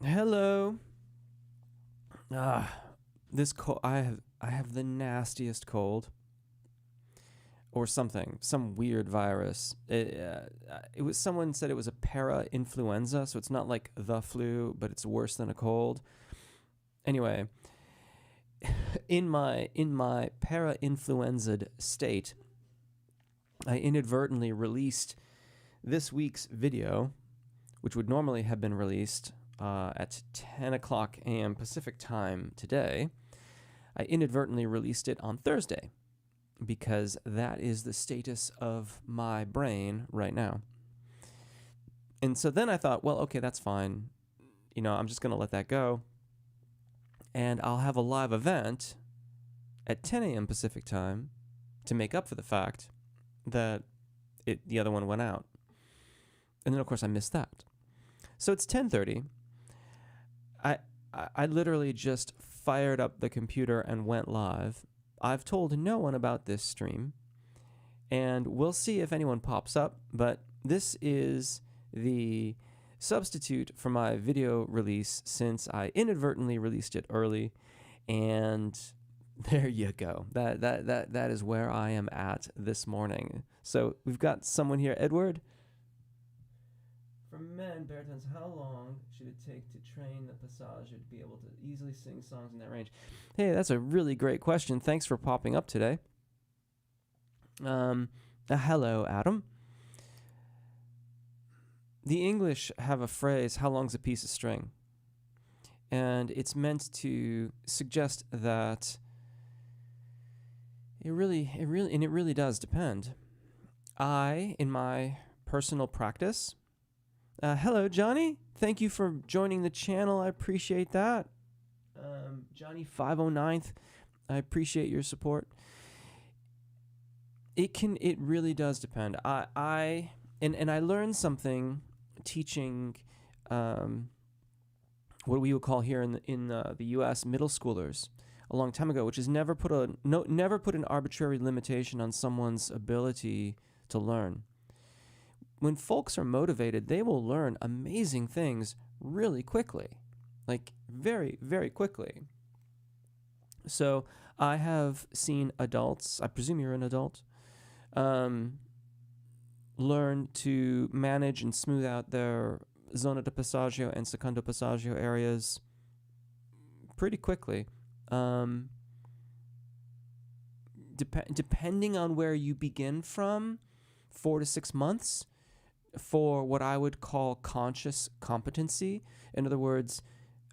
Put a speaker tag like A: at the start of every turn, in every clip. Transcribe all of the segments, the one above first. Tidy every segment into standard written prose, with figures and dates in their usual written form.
A: Hello. This cold. I have the nastiest cold, or something, some weird virus. It was someone said it was a para-influenza, so it's not like the flu, but it's worse than a cold. Anyway, in my para-influenza'd state, I inadvertently released this week's video, which would normally have been released at 10 o'clock a.m. Pacific time today. I inadvertently released it on Thursday because that is the status of my brain right now. And so then I thought, well, okay, that's fine. I'm just going to let that go. And I'll have a live event at 10 a.m. Pacific time to make up for the fact that the other one went out. And then, of course, I missed that. So it's 10:30. I literally just fired up the computer and went live. I've told no one about this stream, and we'll see if anyone pops up, but this is the substitute for my video release since I inadvertently released it early, and there you go. That is where I am at this morning. So we've got someone here, Edward. For men, baritones, how long should it take to train the passaggio to be able to easily sing songs in that range? Hey, that's a really great question. Thanks for popping up today. Hello, Adam. The English have a phrase, how long's a piece of string? And it's meant to suggest that it really does depend. In my personal practice, hello, Johnny. Thank you for joining the channel. I appreciate that. Johnny 509th, I appreciate your support. It really does depend. I learned something teaching what we would call here in the U.S. middle schoolers a long time ago, which is never put an arbitrary limitation on someone's ability to learn. When folks are motivated, they will learn amazing things really quickly, like very, very quickly. So I have seen adults, I presume you're an adult, learn to manage and smooth out their zona de passaggio and secondo passaggio areas pretty quickly. Depending on where you begin from, 4 to 6 months, for what I would call conscious competency. In other words,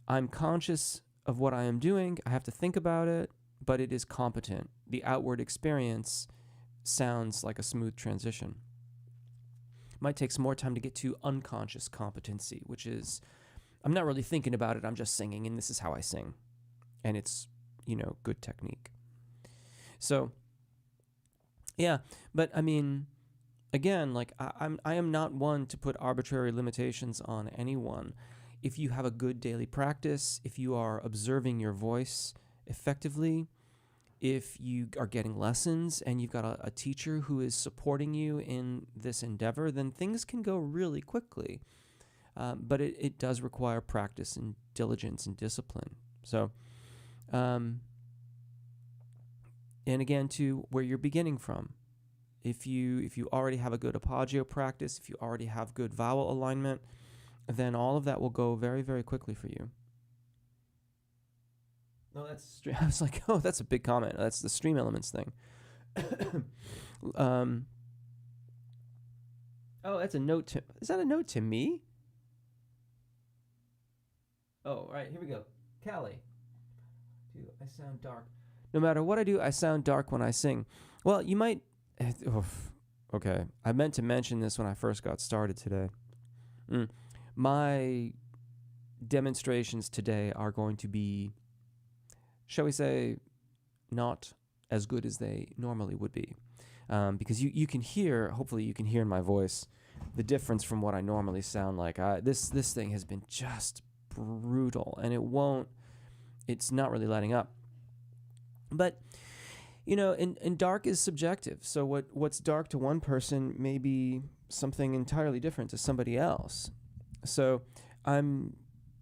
A: I'm conscious of what I am doing. I have to think about it, but it is competent. The outward experience sounds like a smooth transition. Might take some more time to get to unconscious competency, which is, I'm not really thinking about it. I'm just singing, and this is how I sing. And it's, good technique. So, yeah, but I mean, again, like I am not one to put arbitrary limitations on anyone. If you have a good daily practice, if you are observing your voice effectively, if you are getting lessons and you've got a teacher who is supporting you in this endeavor, then things can go really quickly. But it does require practice and diligence and discipline. So, and again, to where you're beginning from. If you already have a good appoggio practice, if you already have good vowel alignment, then all of that will go very, very quickly for you. No, that's I was like, oh, that's a big comment. That's the stream elements thing. Oh, that's a note to... Is that a note to me? Oh, all right, here we go. Callie. Dude, I sound dark. No matter what I do, I sound dark when I sing. Well, you might... Okay, I meant to mention this when I first got started today. My demonstrations today are going to be, shall we say, not as good as they normally would be. Because you can hear, hopefully you can hear in my voice, the difference from what I normally sound like. This thing has been just brutal, and it's not really letting up. But... and dark is subjective. So what's dark to one person may be something entirely different to somebody else. So I'm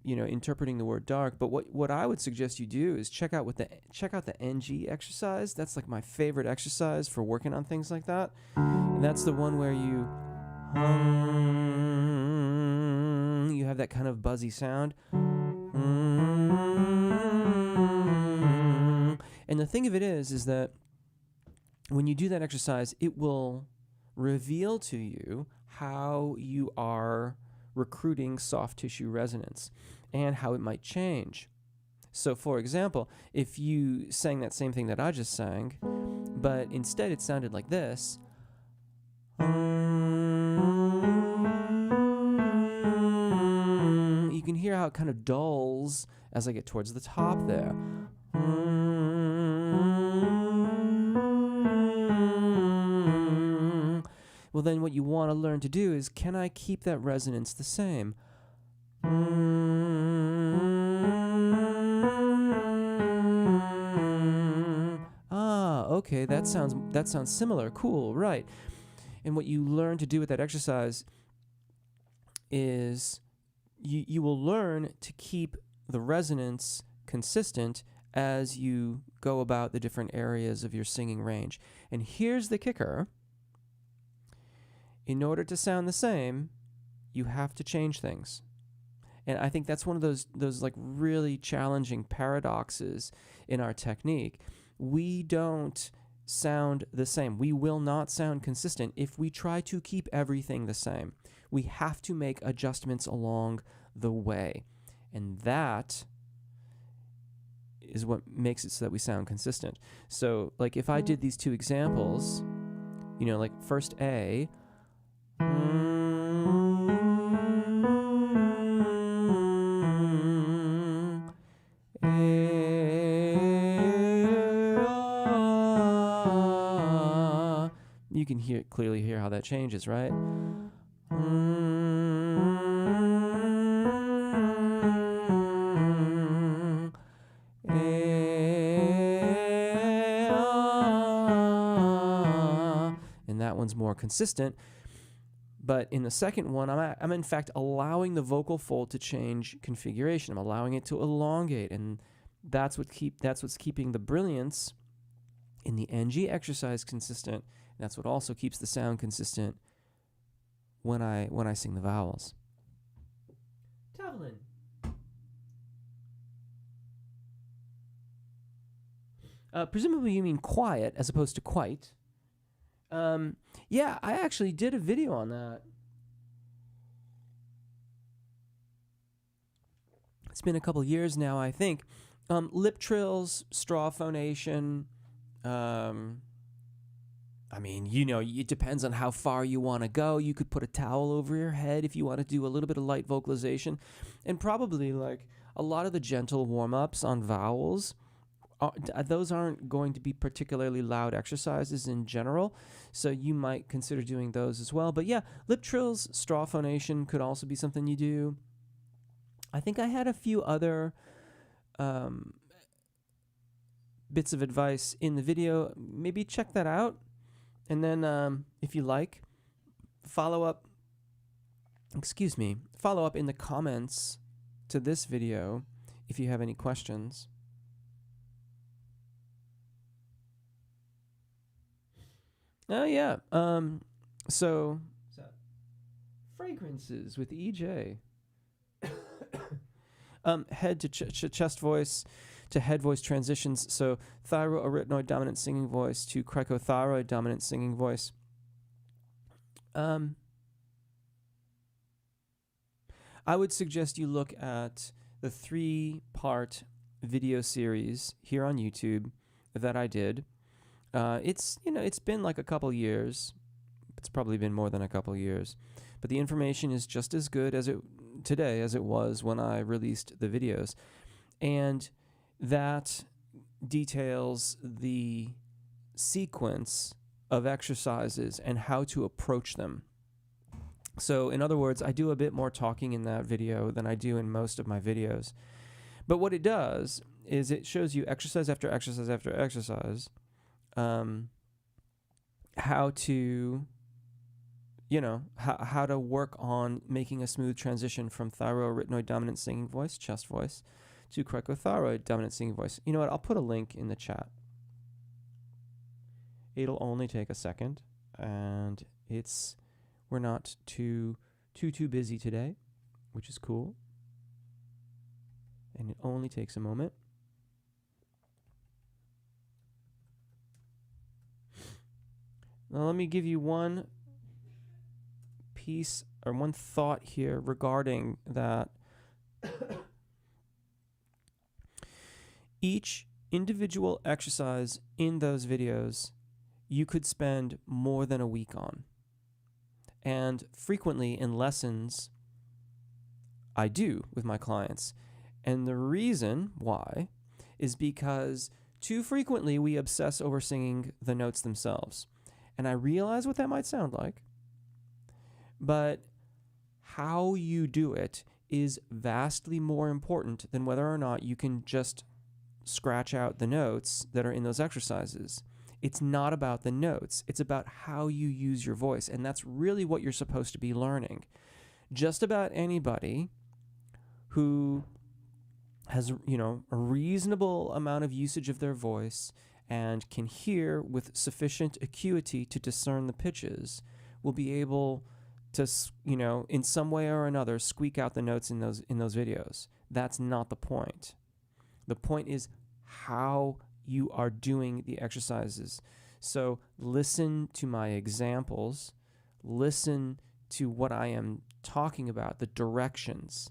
A: interpreting the word dark. But what I would suggest you do is check out the NG exercise. That's like my favorite exercise for working on things like that. And that's the one where you have that kind of buzzy sound. And the thing of it is that when you do that exercise, it will reveal to you how you are recruiting soft tissue resonance and how it might change. So, for example, if you sang that same thing that I just sang, but instead it sounded like this, you can hear how it kind of dulls as I get towards the top there. Well, then what you want to learn to do is, can I keep that resonance the same? Okay, that sounds similar. Cool, right. And what you learn to do with that exercise is you will learn to keep the resonance consistent as you go about the different areas of your singing range. And here's the kicker. In order to sound the same, you have to change things. And I think that's one of those like really challenging paradoxes in our technique. We don't sound the same. We will not sound consistent if we try to keep everything the same. We have to make adjustments along the way. And that is what makes it so that we sound consistent. So, like if I did these two examples, like first A, you can clearly hear how that changes, right? And that one's more consistent. But in the second one, I'm in fact allowing the vocal fold to change configuration. I'm allowing it to elongate, and that's what's keeping the brilliance in the NG exercise consistent. And that's what also keeps the sound consistent when I sing the vowels. Tavlin. Presumably you mean quiet as opposed to quite. Yeah, I actually did a video on that. It's been a couple years now, I think. Lip trills, straw phonation. It depends on how far you want to go. You could put a towel over your head if you want to do a little bit of light vocalization. And probably like a lot of the gentle warm-ups on vowels, those aren't going to be particularly loud exercises in general, so you might consider doing those as well. But yeah, lip trills, straw phonation could also be something you do. I think I had a few other bits of advice in the video. Maybe check that out, and then if you like, follow up in the comments to this video if you have any questions. Oh, yeah. So fragrances with EJ. Head to chest voice to head voice transitions. So thyroarytenoid dominant singing voice to cricothyroid dominant singing voice. I would suggest you look at the 3-part video series here on YouTube that I did. It's been like a couple years. It's probably been more than a couple years, but the information is just as good today as it was when I released the videos, and that details the sequence of exercises and how to approach them. So, in other words, I do a bit more talking in that video than I do in most of my videos. But what it does is it shows you exercise after exercise after exercise. How to, how to work on making a smooth transition from thyroarytenoid dominant singing voice, chest voice, to cricothyroid dominant singing voice. You know what? I'll put a link in the chat. It'll only take a second, and we're not too busy today, which is cool. And it only takes a moment. Now let me give you one piece or one thought here regarding that. Each individual exercise in those videos you could spend more than a week on. And frequently in lessons, I do with my clients. And the reason why is because too frequently we obsess over singing the notes themselves. And I realize what that might sound like, but how you do it is vastly more important than whether or not you can just scratch out the notes that are in those exercises. It's not about the notes. It's about how you use your voice. And that's really what you're supposed to be learning. Just about anybody who has, a reasonable amount of usage of their voice and can hear with sufficient acuity to discern the pitches will be able to, in some way or another, squeak out the notes in those videos. That's not the point. The point is how you are doing the exercises. So listen to my examples, listen to what I am talking about, the directions,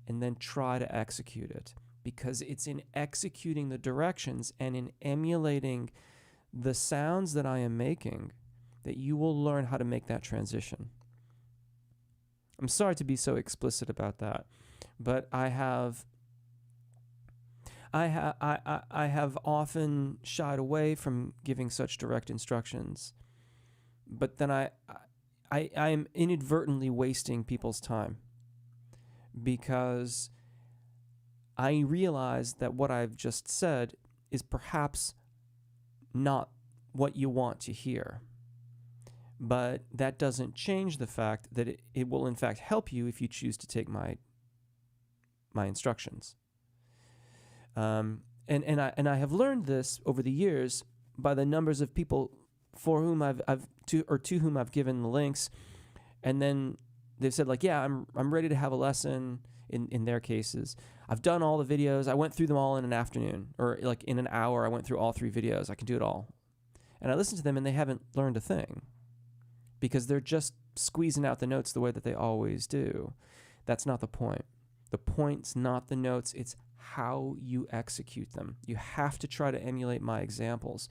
A: and then try to execute it. Because it's in executing the directions and in emulating the sounds that I am making that you will learn how to make that transition. I'm sorry to be so explicit about that, but I have often shied away from giving such direct instructions, but then I am inadvertently wasting people's time because I realize that what I've just said is perhaps not what you want to hear. But that doesn't change the fact that it will in fact help you if you choose to take my instructions. And I have learned this over the years by the numbers of people for whom to whom I've given the links, and then they've said like, yeah, I'm ready to have a lesson. In their cases, I've done all the videos. I went through them all in an afternoon, or like in an hour. I went through all 3 videos. I can do it all, and I listen to them, and they haven't learned a thing because they're just squeezing out the notes the way that they always do. That's not the point. The point's not the notes. It's how you execute them. You have to try to emulate my examples.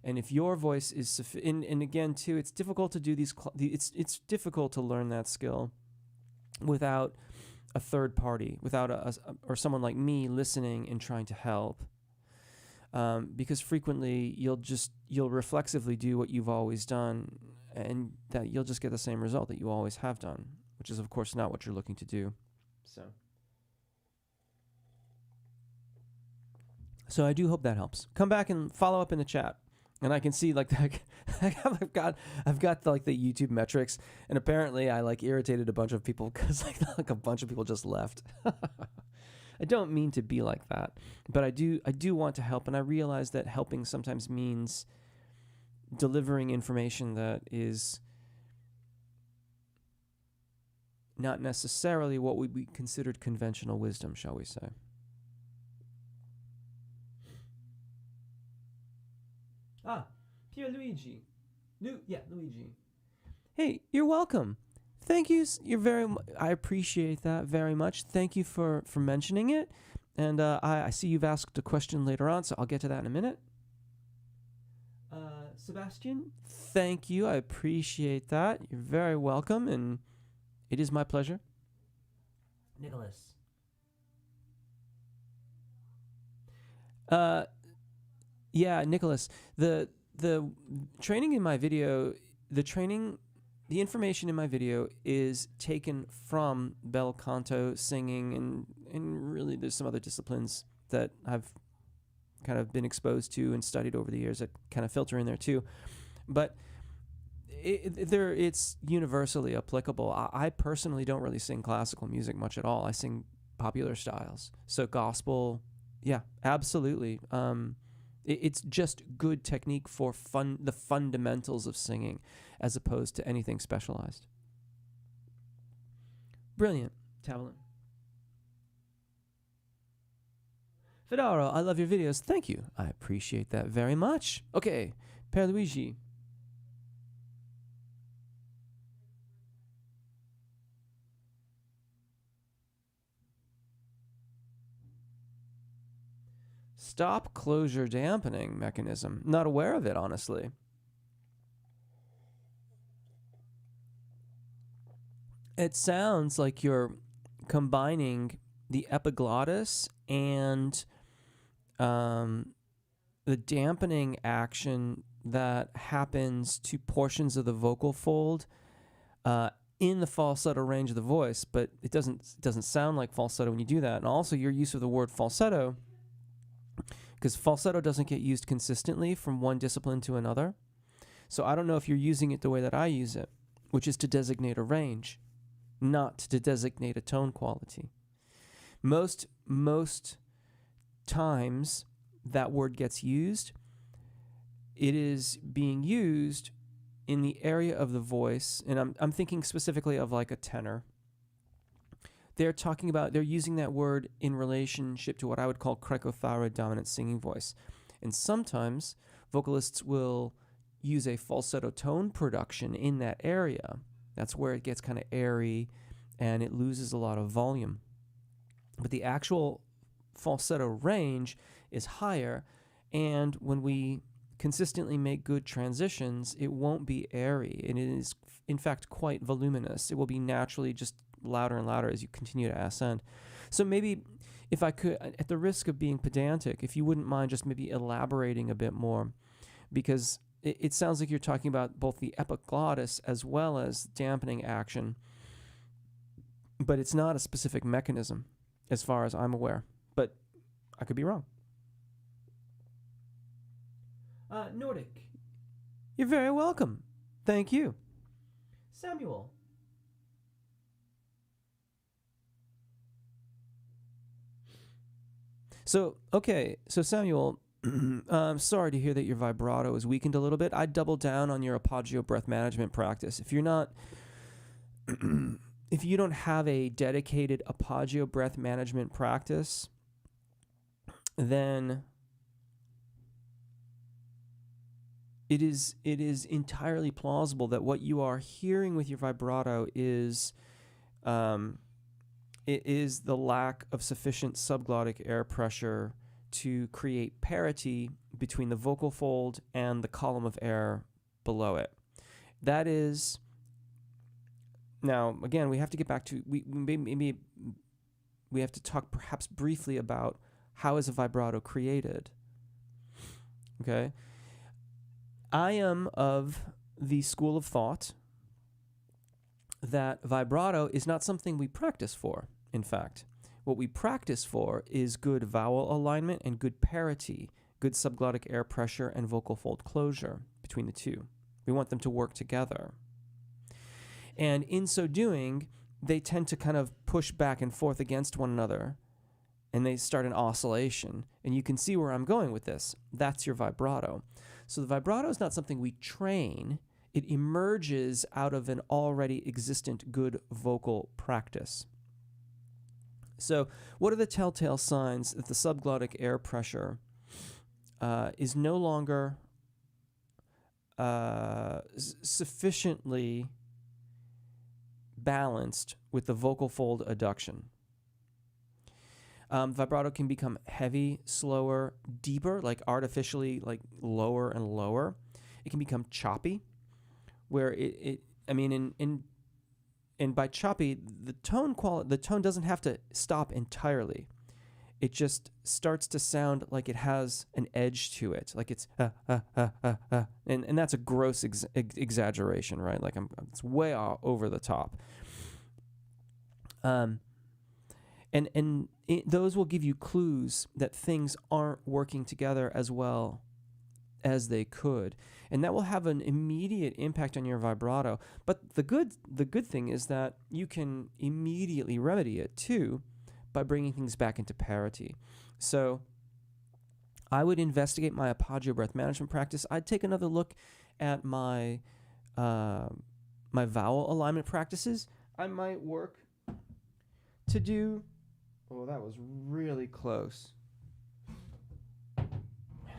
A: And if your voice is and again too, it's difficult to do these. It's difficult to learn that skill without a third party, without or someone like me listening and trying to help. Because frequently you'll reflexively do what you've always done, and that you'll just get the same result that you always have done, which is of course not what you're looking to do. So I do hope that helps. Come back and follow up in the chat. And I can see like I've got like the YouTube metrics, and apparently I like irritated a bunch of people because like a bunch of people just left. I don't mean to be like that, but I do want to help, and I realize that helping sometimes means delivering information that is not necessarily what would be considered conventional wisdom, shall we say. Pierluigi. Luigi. Hey, you're welcome. Thank you. I appreciate that very much. Thank you for mentioning it. And I see you've asked a question later on, so I'll get to that in a minute. Sebastian, thank you. I appreciate that. You're very welcome, and it is my pleasure. Nicholas. Yeah, Nicholas. The training in my video, the information in my video is taken from bel canto singing, and really there's some other disciplines that I've kind of been exposed to and studied over the years that kind of filter in there too. But It's universally applicable. I personally don't really sing classical music much at all. I sing popular styles. So gospel, yeah, absolutely. It's just good technique for the fundamentals of singing, as opposed to anything specialized. Brilliant, Tablin. Fedaro, I love your videos. Thank you. I appreciate that very much. Okay, Pierluigi. Stop closure dampening mechanism. Not aware of it, honestly. It sounds like you're combining the epiglottis and the dampening action that happens to portions of the vocal fold in the falsetto range of the voice, but it doesn't sound like falsetto when you do that. And also your use of the word falsetto, because falsetto doesn't get used consistently from one discipline to another. So I don't know if you're using it the way that I use it, which is to designate a range, not to designate a tone quality. Most times that word gets used, it is being used in the area of the voice, and I'm thinking specifically of like a tenor. They're using that word in relationship to what I would call cricothyroid dominant singing voice. And sometimes vocalists will use a falsetto tone production in that area. That's where it gets kind of airy and it loses a lot of volume. But the actual falsetto range is higher, and when we consistently make good transitions, it won't be airy, and it is in fact quite voluminous. It will be naturally just louder and louder as you continue to ascend. So maybe if I could, at the risk of being pedantic, if you wouldn't mind just maybe elaborating a bit more, because it sounds like you're talking about both the epiglottis as well as dampening action, but it's not a specific mechanism as far as I'm aware, but I could be wrong. Nordic, you're very welcome. Thank you. Samuel. So Samuel, I'm sorry to hear that your vibrato is weakened a little bit. I'd double down on your apagio breath management practice. If you're not, if you don't have a dedicated apagio breath management practice, then it is entirely plausible that what you are hearing with your vibrato is it is the lack of sufficient subglottic air pressure to create parity between the vocal fold and the column of air below it. That is, now again, we have to get back to, maybe we have to talk perhaps briefly about how is a vibrato created. Okay? I am of the school of thought that vibrato is not something we practice for. In fact, what we practice for is good vowel alignment and good parity, good subglottic air pressure and vocal fold closure between the two. We want them to work together. And in so doing, they tend to kind of push back and forth against one another, and they start an oscillation. And you can see where I'm going with this. That's your vibrato. So the vibrato is not something we train. It emerges out of an already existent good vocal practice. So what are the telltale signs that the subglottic air pressure is no longer sufficiently balanced with the vocal fold adduction? Vibrato can become heavy, slower, deeper, like artificially like lower and lower. It can become choppy, where and by choppy, the tone doesn't have to stop entirely. It just starts to sound like it has an edge to it, like it's and that's a gross exaggeration, right? Like it's way over the top. Those will give you clues that things aren't working together as well as they could, and that will have an immediate impact on your vibrato. But the good thing is that you can immediately remedy it too by bringing things back into parity. So I would investigate my Apagio breath management practice. I'd take another look at my my vowel alignment practices. I might work to do. Oh, that was really close.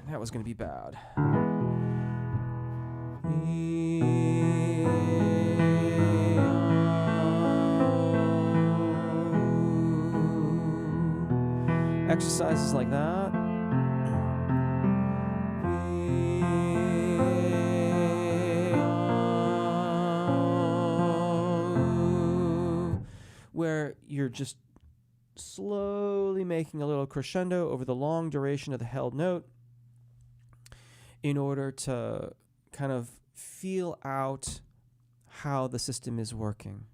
A: That was going to be bad. Exercises like that. Where you're just slowly making a little crescendo over the long duration of the held note in order to kind of feel out how the system is working.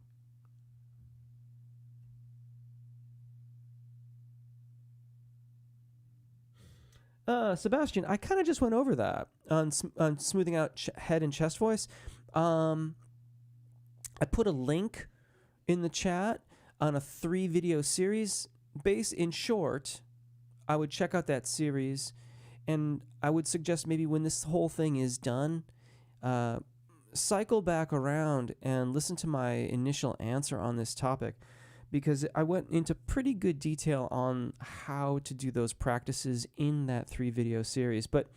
A: Sebastian, I kind of just went over that on smoothing out head and chest voice. I put a link in the chat on a 3-video series. In short, I would check out that series, and I would suggest maybe when this whole thing is done, cycle back around and listen to my initial answer on this topic, because I went into pretty good detail on how to do those practices in that 3-video series. But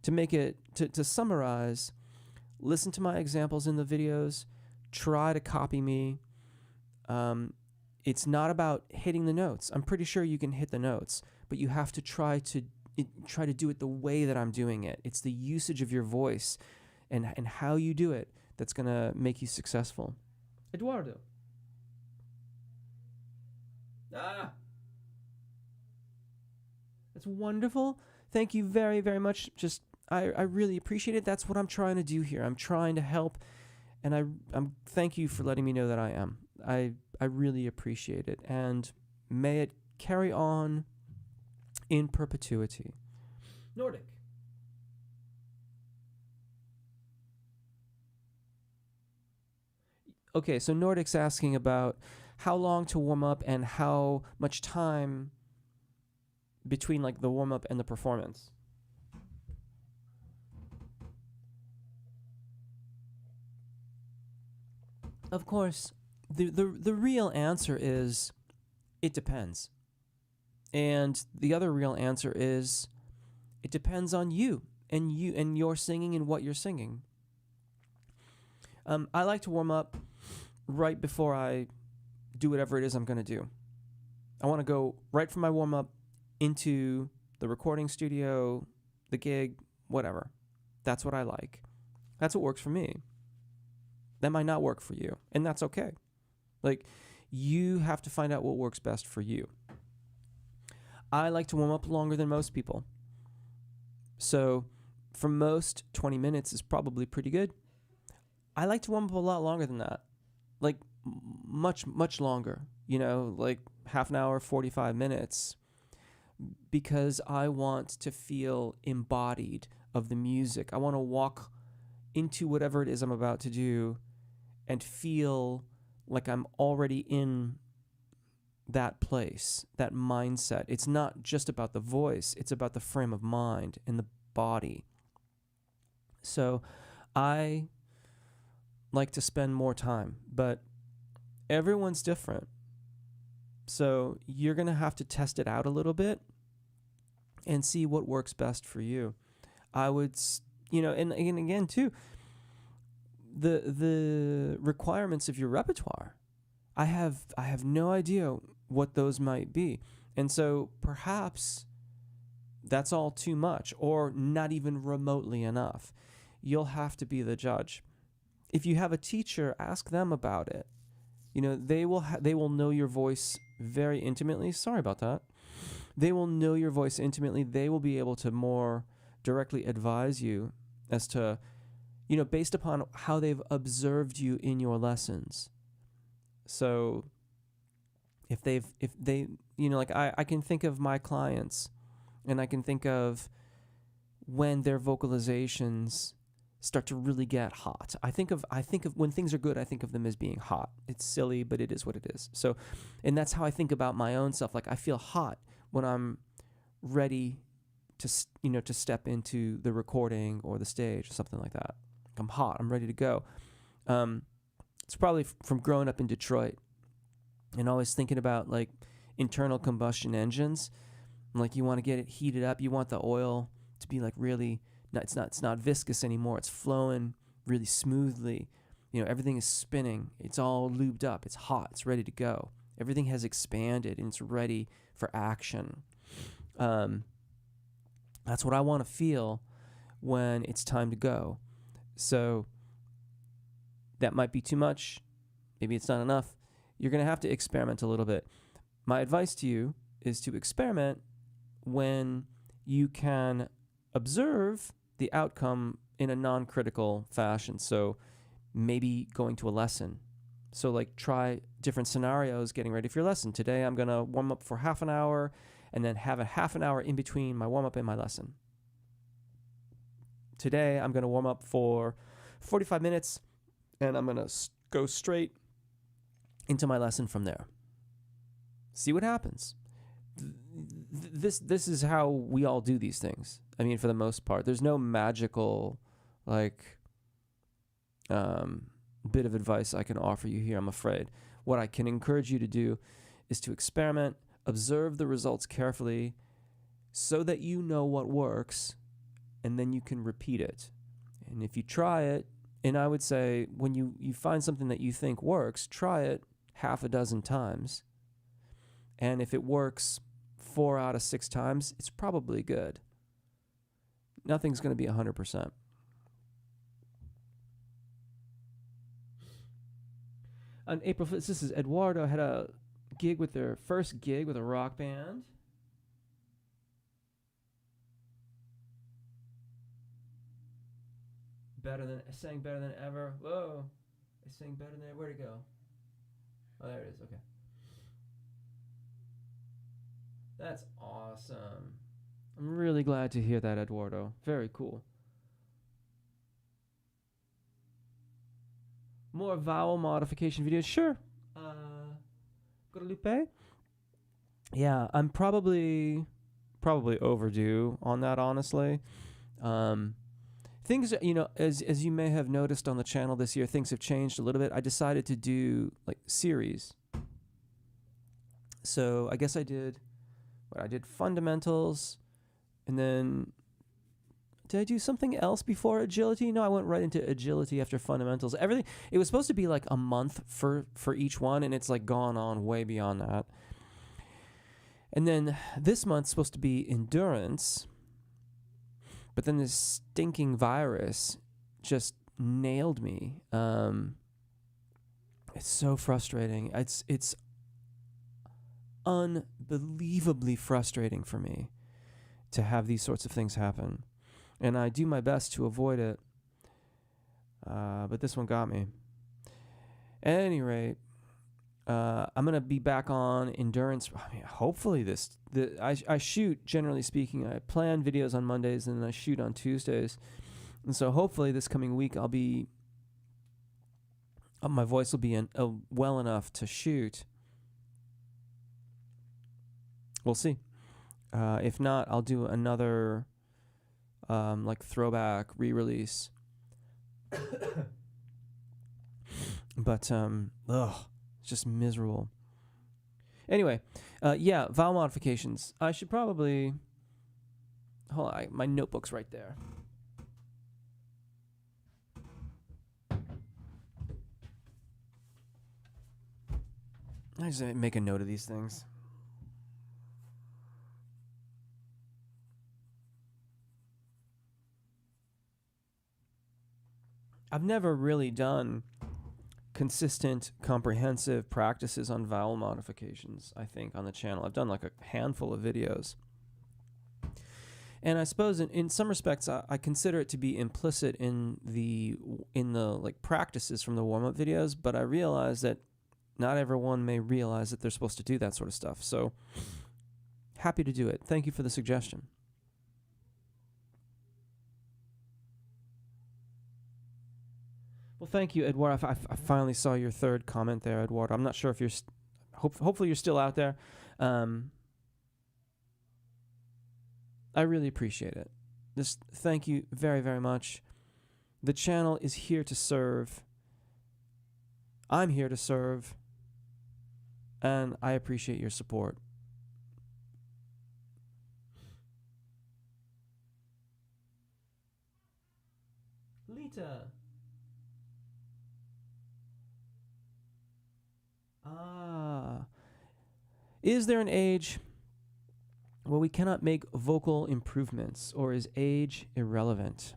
A: to make it, to summarize, listen to my examples in the videos, try to copy me. It's not about hitting the notes. I'm pretty sure you can hit the notes, but you have to try to do it the way that I'm doing it. It's the usage of your voice and how you do it that's going to make you successful. Eduardo. That's wonderful. Thank you very, very much. I really appreciate it. That's what I'm trying to do here. I'm trying to help, and I'm thank you for letting me know that I am. I really appreciate it, and may it carry on in perpetuity. Nordic. Okay, so Nordic's asking about how long to warm up and how much time between like the warm up and the performance. Of course, the real answer is it depends. And the other real answer is it depends on you and your singing and what you're singing. I like to warm up right before I do whatever it is I'm going to do. I want to go right from my warm up into the recording studio, the gig, whatever. That's what I like. That's what works for me. That might not work for you, and that's okay. Like, you have to find out what works best for you. I like to warm up longer than most people. So, for most, 20 minutes is probably pretty good. I like to warm up a lot longer than that. Like, much, much longer. You know, like half an hour, 45 minutes. Because I want to feel embodied of the music. I want to walk into whatever it is I'm about to do and feel like I'm already in that place, that mindset. It's not just about the voice, it's about the frame of mind and the body. So I like to spend more time, but everyone's different. So you're going to have to test it out a little bit and see what works best for you. I would, and again too, the requirements of your repertoire. I have no idea what those might be. And so perhaps that's all too much or not even remotely enough. You'll have to be the judge. If you have a teacher, ask them about it. They will know your voice very intimately. Sorry about that. They will know your voice intimately. They will be able to more directly advise you as to, based upon how they've observed you in your lessons. So if they, I can think of my clients and I can think of when their vocalizations start to really get hot. I think of when things are good, I think of them as being hot. It's silly, but it is what it is. So, and that's how I think about my own stuff. Like I feel hot when I'm ready to step into the recording or the stage or something like that. I'm hot. I'm ready to go. It's probably from growing up in Detroit and always thinking about like internal combustion engines. Like you want to get it heated up. You want the oil to be like really. It's not viscous anymore. It's flowing really smoothly. Everything is spinning. It's all lubed up. It's hot. It's ready to go. Everything has expanded and it's ready for action. That's what I want to feel when it's time to go. So that might be too much. Maybe it's not enough. You're going to have to experiment a little bit. My advice to you is to experiment when you can observe the outcome in a non-critical fashion. So maybe going to a lesson. So like try different scenarios getting ready for your lesson. Today I'm going to warm up for half an hour and then have a half an hour in between my warm up and my lesson. Today I'm going to warm up for 45 minutes and I'm going to go straight into my lesson from there. See what happens. This is how we all do these things. I mean, for the most part, there's no magical bit of advice I can offer you here, I'm afraid. What I can encourage you to do is to experiment, observe the results carefully so that you know what works, and then you can repeat it. And if you try it, and I would say when you find something that you think works, try it half a dozen times. And if it works 4 out of 6 times, it's probably good. Nothing's going to be 100%. On April 5th, this is Eduardo, had a gig with their first gig with a rock band. I sang better than ever. Whoa. I sang better than ever. Where'd it go? Oh, there it is. Okay. That's awesome. I'm really glad to hear that, Eduardo. Very cool. More vowel modification videos? Sure. Guadalupe? Yeah, I'm probably overdue on that, honestly. Things, as you may have noticed on the channel this year, things have changed a little bit. I decided to do like series. So I guess I did fundamentals, and then did I do something else before agility? No, I went right into agility after fundamentals. Everything, it was supposed to be like a month for each one, and it's like gone on way beyond that. And then this month's supposed to be endurance, but then this stinking virus just nailed me. It's so frustrating. It's unbelievably frustrating for me to have these sorts of things happen. And I do my best to avoid it. But this one got me. At any rate, I'm going to be back on endurance. I mean, hopefully I shoot, generally speaking, I plan videos on Mondays and then I shoot on Tuesdays. And so hopefully this coming week my voice will be well enough to shoot. We'll see. If not, I'll do another throwback re-release. But it's just miserable. Anyway, vowel modifications. I should probably hold on. My notebook's right there. I just make a note of these things. I've never really done consistent, comprehensive practices on vowel modifications, I think, on the channel. I've done like a handful of videos. And I suppose in some respects, I consider it to be implicit in the like practices from the warm-up videos, but I realize that not everyone may realize that they're supposed to do that sort of stuff. So happy to do it. Thank you for the suggestion. Well, thank you, Eduardo. I finally saw your third comment there, Eduardo. I'm not sure if you're... hopefully you're still out there. I really appreciate it. Thank you very, very much. The channel is here to serve. I'm here to serve. And I appreciate your support. Lita. Is there an age where we cannot make vocal improvements, or is age irrelevant?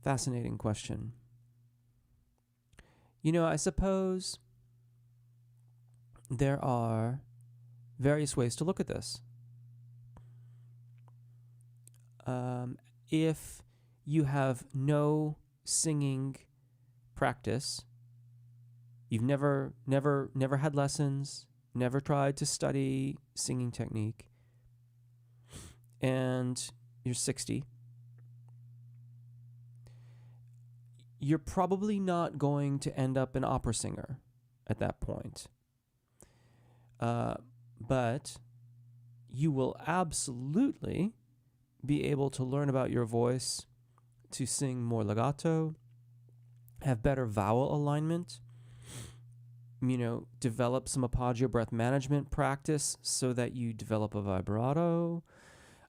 A: Fascinating question. You know, I suppose there are various ways to look at this. If you have no singing practice, you've never had lessons, never tried to study singing technique, and you're 60, you're probably not going to end up an opera singer at that point. But you will absolutely be able to learn about your voice, to sing more legato, have better vowel alignment, develop some arpeggio breath management practice so that you develop a vibrato.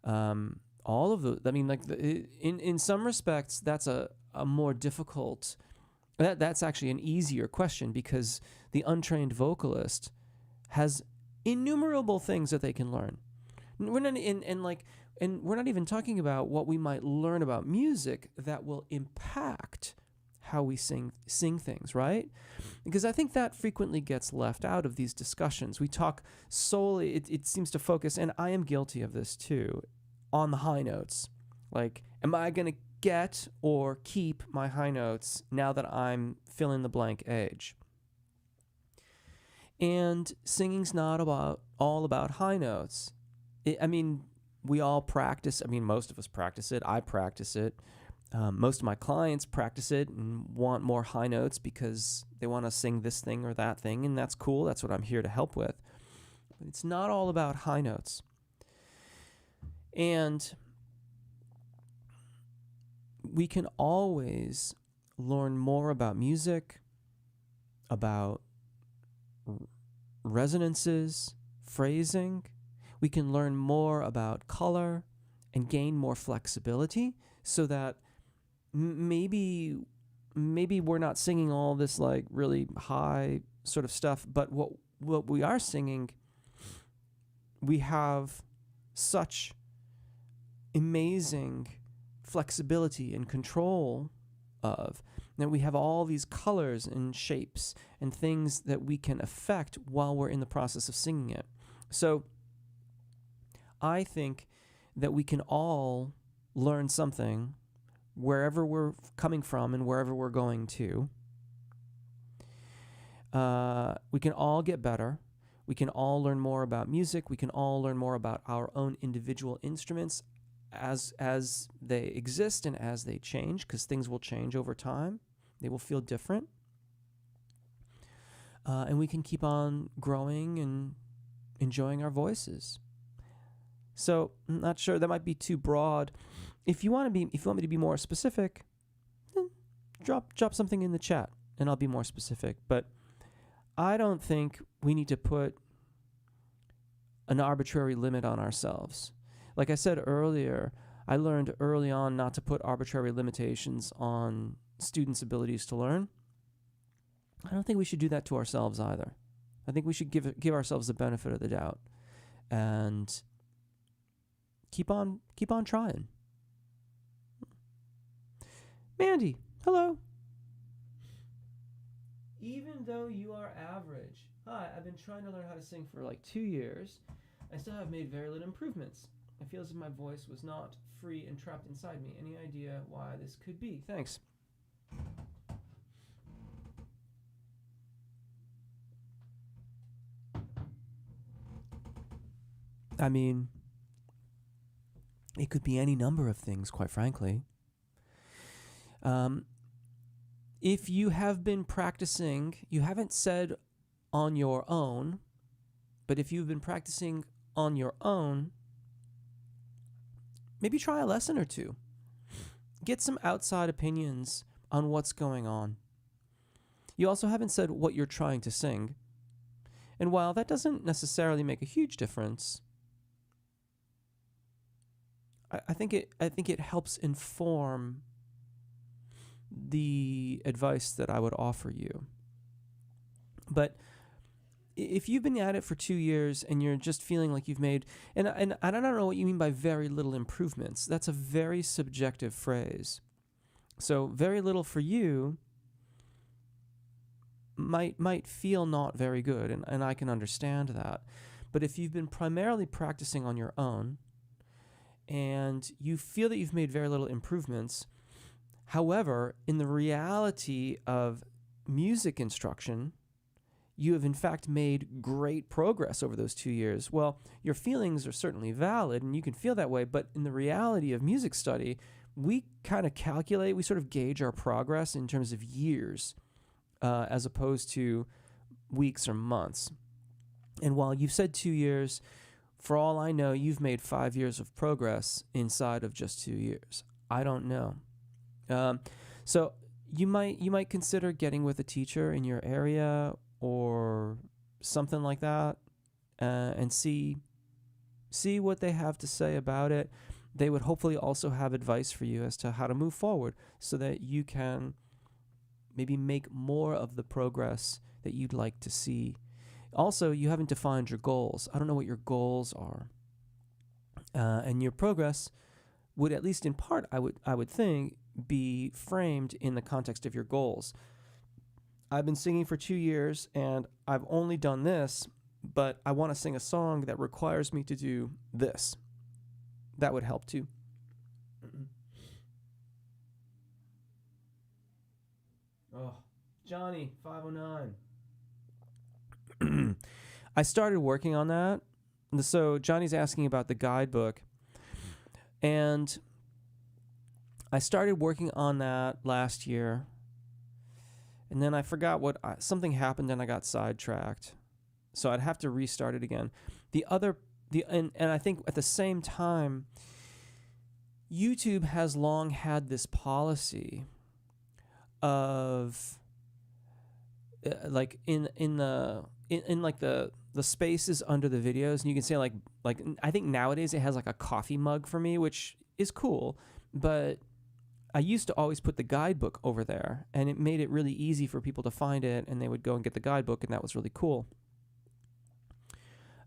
A: All of the, in some respects, that's a more difficult, that's actually an easier question, because the untrained vocalist has innumerable things that they can learn. We're not and we're not even talking about what we might learn about music that will impact how we sing things, right? Because I think that frequently gets left out of these discussions. We talk solely, it seems to focus, and I am guilty of this too, on the high notes. Like, am I going to get or keep my high notes now that I'm fill in the blank age? And singing's not all about high notes. We all practice. Most of us practice it. I practice it. Most of my clients practice it and want more high notes because they want to sing this thing or that thing, and that's cool. That's what I'm here to help with. But it's not all about high notes. And we can always learn more about music, about resonances, phrasing. We can learn more about color and gain more flexibility so that maybe we're not singing all this like really high sort of stuff, but what we are singing, we have such amazing flexibility and control of. That we have all these colors and shapes and things that we can affect while we're in the process of singing it. So I think that we can all learn something wherever we're coming from and wherever we're going to. We can all get better. We can all learn more about music. We can all learn more about our own individual instruments as they exist and as they change, because things will change over time. They will feel different. And we can keep on growing and enjoying our voices. So I'm not sure, that might be too broad. If you want me to be more specific, then drop something in the chat and I'll be more specific. But I don't think we need to put an arbitrary limit on ourselves. Like I said earlier, I learned early on not to put arbitrary limitations on students' abilities to learn. I don't think we should do that to ourselves either. I think we should give ourselves the benefit of the doubt and keep on trying. Mandy, hello. Even though you are average. Hi, I've been trying to learn how to sing for like 2 years. I still have made very little improvements. I feel as if my voice was not free and trapped inside me. Any idea why this could be? Thanks. I mean, it could be any number of things, quite frankly. If you have been practicing, you haven't said on your own, but if you've been practicing on your own, maybe try a lesson or two. Get some outside opinions on what's going on. You also haven't said what you're trying to sing. And while that doesn't necessarily make a huge difference, I think it helps inform the advice that I would offer you. But if you've been at it for 2 years and you're just feeling like you've made, and I don't know what you mean by very little improvements. That's a very subjective phrase. So very little for you might feel not very good, and I can understand that. But if you've been primarily practicing on your own and you feel that you've made very little improvements, however, in the reality of music instruction, you have in fact made great progress over those 2 years. Well, your feelings are certainly valid and you can feel that way, but in the reality of music study, we kind of calculate, we sort of gauge our progress in terms of years as opposed to weeks or months. And while you've said 2 years, for all I know, you've made 5 years of progress inside of just 2 years. I don't know. So you might consider getting with a teacher in your area or something like that, and see what they have to say about it. They would hopefully also have advice for you as to how to move forward so that you can maybe make more of the progress that you'd like to see. Also, you haven't defined your goals. I don't know what your goals are. And your progress would, at least in part, I would think, be framed in the context of your goals. I've been singing for 2 years and I've only done this, but I want to sing a song that requires me to do this. That would help too. Oh, Johnny, 509. I started working on that. So Johnny's asking about the guidebook. And I started working on that last year. And then I forgot something happened and I got sidetracked. So I'd have to restart it again. And I think at the same time, YouTube has long had this policy of like in like the spaces under the videos, and you can say like I think nowadays it has like a coffee mug for me, which is cool, but I used to always put the guidebook over there, and it made it really easy for people to find it, and they would go and get the guidebook, and that was really cool.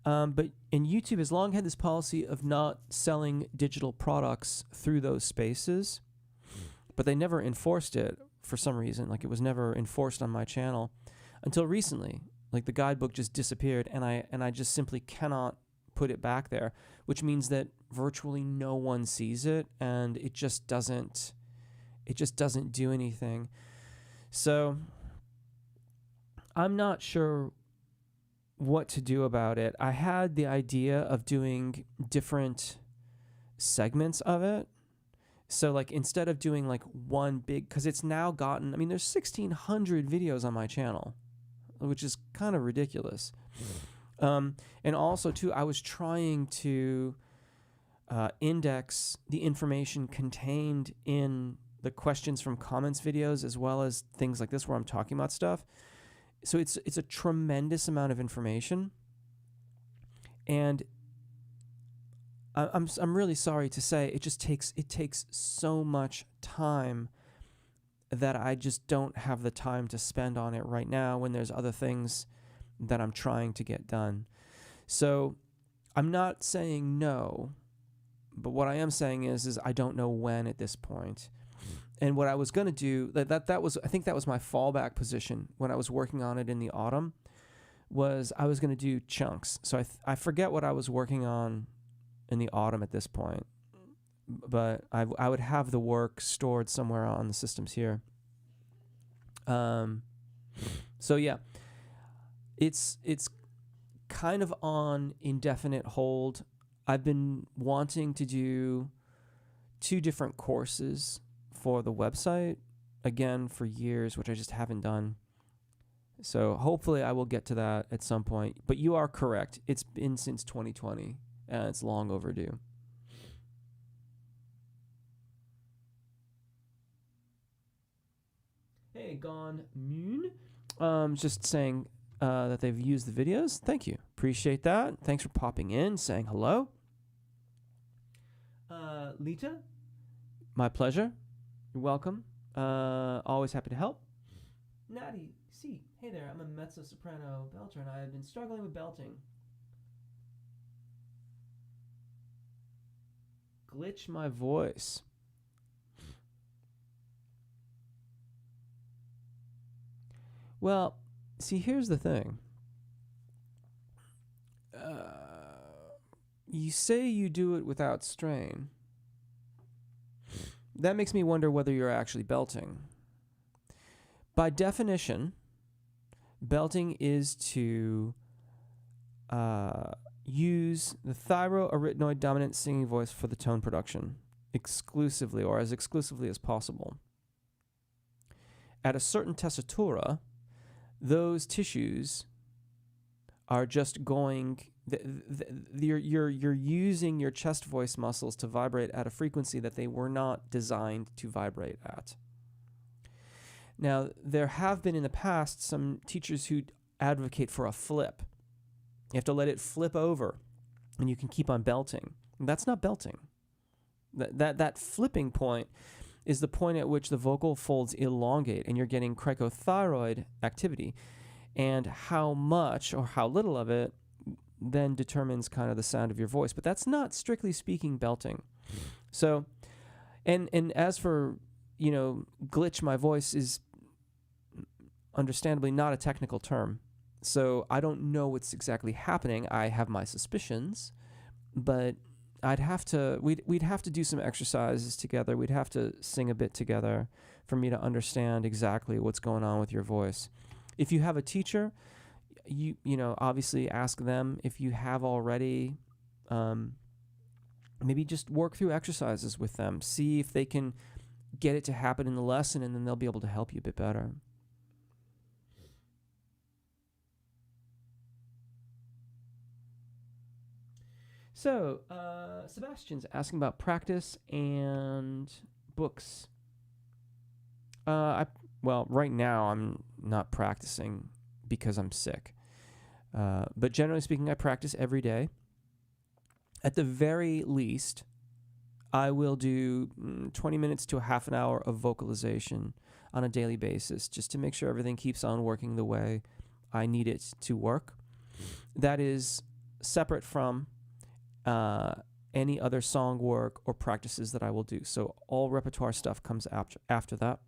A: And YouTube has long had this policy of not selling digital products through those spaces, but they never enforced it for some reason. Like, it was never enforced on my channel until recently. Like, the guidebook just disappeared, and I just simply cannot put it back there, which means that virtually no one sees it, and it just doesn't do anything. So I'm not sure what to do about it. I had the idea of doing different segments of it. So like, instead of doing like one big, because it's now gotten, I mean, there's 1,600 videos on my channel, which is kind of ridiculous. And also too, I was trying to index the information contained in the questions from comments videos, as well as things like this where I'm talking about stuff. So it's a tremendous amount of information, and I'm really sorry to say it takes so much time that I just don't have the time to spend on it right now when there's other things that I'm trying to get done. So I'm not saying no, but what I am saying is I don't know when at this point. And what I was going to do, I think that was my fallback position when I was working on it in the autumn, was I was going to do chunks. So I forget what I was working on in the autumn at this point, but I would have the work stored somewhere on the systems here. So yeah, it's kind of on indefinite hold I've been wanting to do 2 different courses for the website, again, for years, which I just haven't done. So hopefully I will get to that at some point. But you are correct. It's been since 2020, and it's long overdue. Hey, Gone Moon. Just saying that they've used the videos. Thank you. Appreciate that. Thanks for popping in, saying hello. Lita, my pleasure. You're welcome. Always happy to help. Natty C. Hey there, I'm a mezzo-soprano belter, and I have been struggling with belting. Glitch my voice. Well, see, here's the thing. You say you do it without strain. That makes me wonder whether you're actually belting. By definition, belting is to use the thyroarytenoid dominant singing voice for the tone production exclusively, or as exclusively as possible. At a certain tessitura, those tissues are just going... You're using your chest voice muscles to vibrate at a frequency that they were not designed to vibrate at. Now, there have been in the past some teachers who advocate for a flip. You have to let it flip over, and you can keep on belting. That's not belting. That flipping point is the point at which the vocal folds elongate, and you're getting cricothyroid activity. And how much or how little of it then determines kind of the sound of your voice. But that's not, strictly speaking, belting. So, and as for, glitch my voice is understandably not a technical term. So I don't know what's exactly happening. I have my suspicions, but we'd have to do some exercises together. We'd have to sing a bit together for me to understand exactly what's going on with your voice. If you have a teacher, you obviously ask them. If you have already, maybe just work through exercises with them. See if they can get it to happen in the lesson, and then they'll be able to help you a bit better. So, Sebastian's asking about practice and books. Right now I'm not practicing because I'm sick. But generally speaking, I practice every day. At the very least, I will do 20 minutes to a half an hour of vocalization on a daily basis, just to make sure everything keeps on working the way I need it to work. That is separate from any other song work or practices that I will do. So all repertoire stuff comes after that.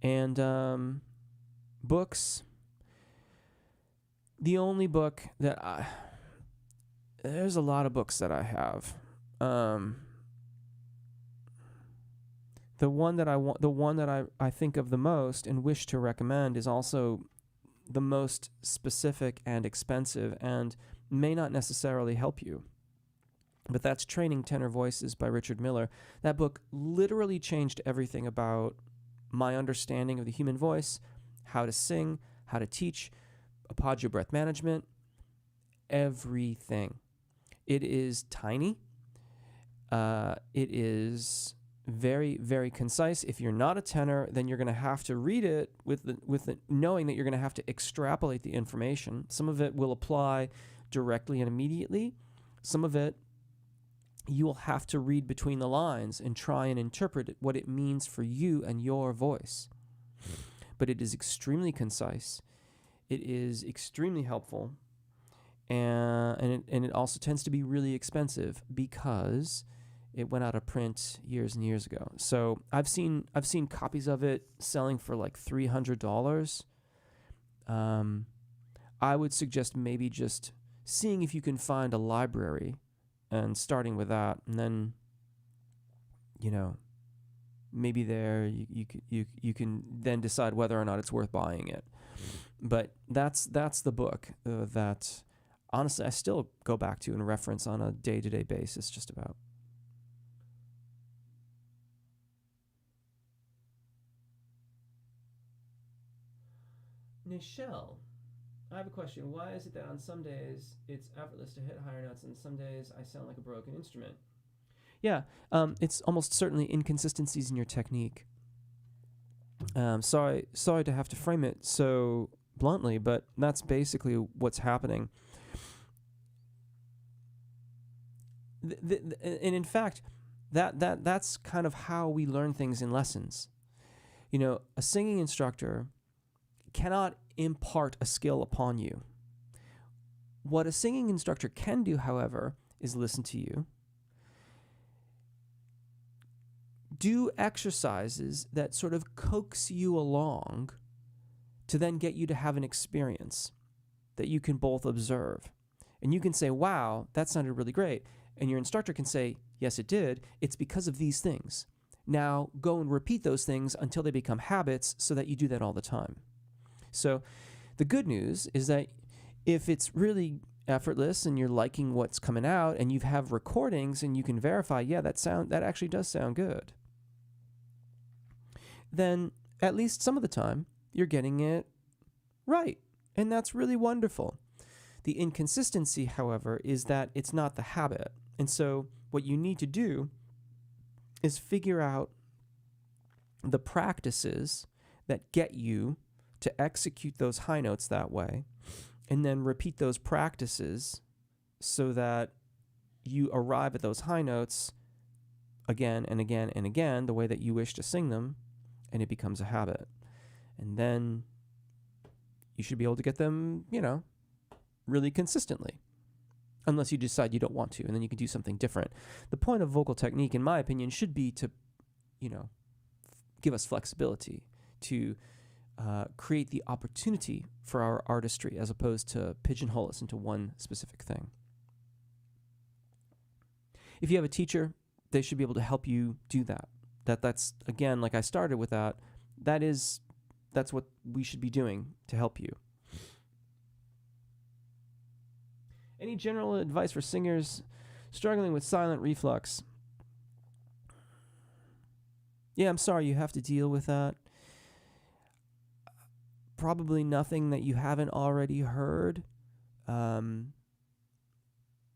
A: And books... The only book that there's a lot of books that I have. The one that I think of the most and wish to recommend is also the most specific and expensive and may not necessarily help you. But that's Training Tenor Voices by Richard Miller. That book literally changed everything about my understanding of the human voice, how to sing, how to teach, Apoggio breath management, everything. It is tiny. It is very, very concise. If you're not a tenor, then you're going to have to read it with the knowing that you're going to have to extrapolate the information. Some of it will apply directly and immediately. Some of it you will have to read between the lines and try and interpret what it means for you and your voice. But it is extremely concise. It is extremely helpful, and it also tends to be really expensive because it went out of print years and years ago. So I've seen copies of it selling for like $300. I would suggest maybe just seeing if you can find a library and starting with that, and then maybe there you can then decide whether or not it's worth buying it. But that's the book that honestly, I still go back to and reference on a day-to-day basis, just about. Nichelle, I have a question. Why is it that on some days it's effortless to hit higher notes and some days I sound like a broken instrument? Yeah, it's almost certainly inconsistencies in your technique. Sorry to have to frame it so bluntly, but that's basically what's happening. And in fact, that's kind of how we learn things in lessons. You know, a singing instructor cannot impart a skill upon you. What a singing instructor can do, however, is listen to you, do exercises that sort of coax you along to then get you to have an experience that you can both observe. And you can say, wow, that sounded really great. And your instructor can say, yes, it did. It's because of these things. Now go and repeat those things until they become habits so that you do that all the time. So the good news is that if it's really effortless and you're liking what's coming out and you have recordings and you can verify, yeah, that actually does sound good, then at least some of the time you're getting it right. And that's really wonderful. The inconsistency, however, is that it's not the habit. And so what you need to do is figure out the practices that get you to execute those high notes that way, and then repeat those practices so that you arrive at those high notes again and again and again the way that you wish to sing them, and it becomes a habit. And then you should be able to get them, really consistently. Unless you decide you don't want to, and then you can do something different. The point of vocal technique, in my opinion, should be to, give us flexibility, to create the opportunity for our artistry as opposed to pigeonhole us into one specific thing. If you have a teacher, they should be able to help you do that. That's again, like I started with that's what we should be doing to help you. Any general advice for singers struggling with silent reflux? Yeah, I'm sorry you have to deal with that. Probably nothing that you haven't already heard.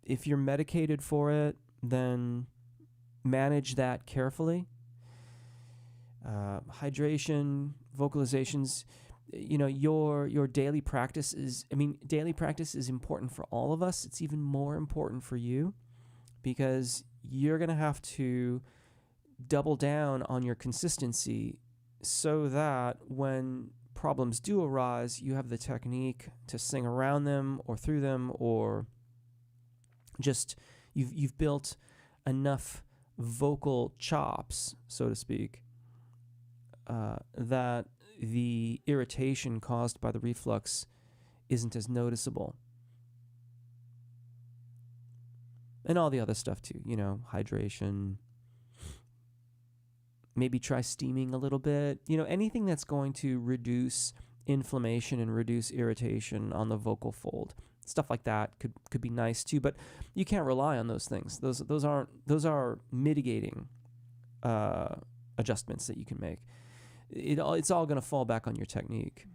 A: If you're medicated for it, then manage that carefully. Hydration, vocalizations, your daily practice is important for all of us. It's even more important for you because you're going to have to double down on your consistency so that when problems do arise, you have the technique to sing around them or through them, or just you've built enough vocal chops, so to speak, that the irritation caused by the reflux isn't as noticeable. And all the other stuff too, hydration. Maybe try steaming a little bit. Anything that's going to reduce inflammation and reduce irritation on the vocal fold. Stuff like that could be nice too, but you can't rely on those things. Those are mitigating adjustments that you can make. It's all going to fall back on your technique.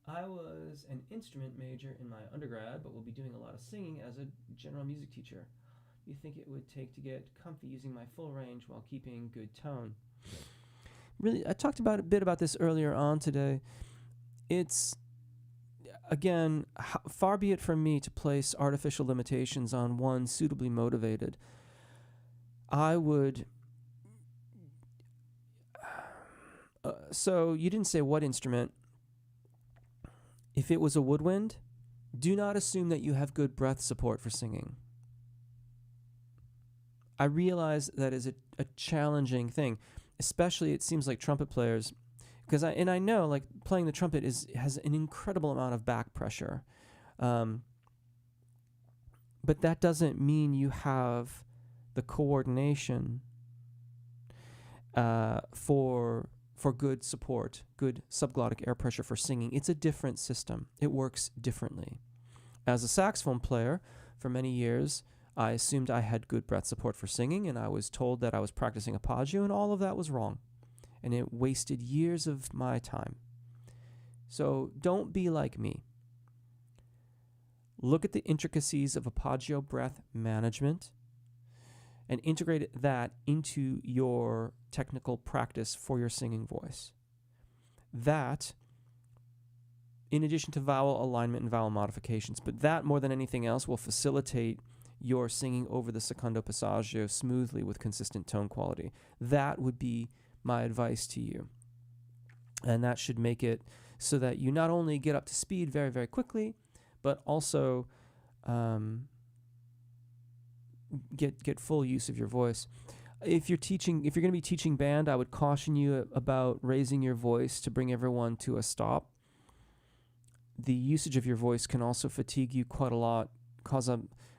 A: I was an instrument major in my undergrad, but will be doing a lot of singing as a general music teacher. You think it would take to get comfy using my full range while keeping good tone? Really, I talked a bit about this earlier on today. It's, again, far be it from me to place artificial limitations on one suitably motivated. I would... so you didn't say what instrument. If it was a woodwind, do not assume that you have good breath support for singing. I realize that is a challenging thing, especially it seems like trumpet players, because I know like playing the trumpet has an incredible amount of back pressure, but that doesn't mean you have the coordination for good support, good subglottic air pressure for singing. It's a different system. It works differently. As a saxophone player for many years, I assumed I had good breath support for singing, and I was told that I was practicing arpeggio, and all of that was wrong. And it wasted years of my time. So don't be like me. Look at the intricacies of arpeggio breath management and integrate that into your technical practice for your singing voice. That, in addition to vowel alignment and vowel modifications, but that more than anything else will facilitate your singing over the secondo passaggio smoothly with consistent tone quality. That would be my advice to you. And that should make it so that you not only get up to speed very, very quickly, but also get full use of your voice. If you're going to be teaching band, I would caution you about raising your voice to bring everyone to a stop. The usage of your voice can also fatigue you quite a lot, cause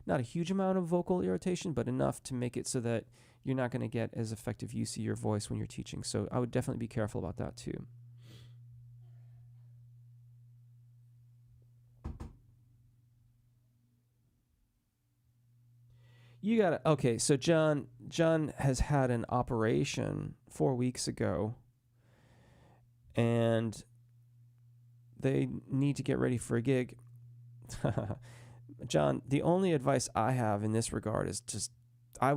A: not a huge amount of vocal irritation, but enough to make it so that you're not going to get as effective use of your voice when you're teaching. So I would definitely be careful about that too. Okay, so John has had an operation 4 weeks ago, and they need to get ready for a gig. John, the only advice I have in this regard is just, I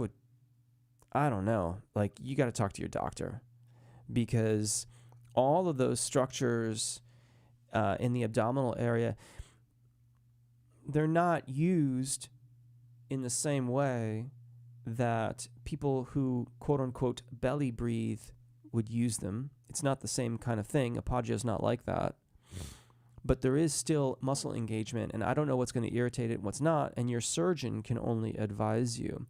A: don't know, like, you got to talk to your doctor, because all of those structures in the abdominal area, they're not used in the same way that people who quote unquote belly breathe would use them. It's not the same kind of thing. Arpeggio is not like that. But there is still muscle engagement, and I don't know what's going to irritate it and what's not, and your surgeon can only advise you.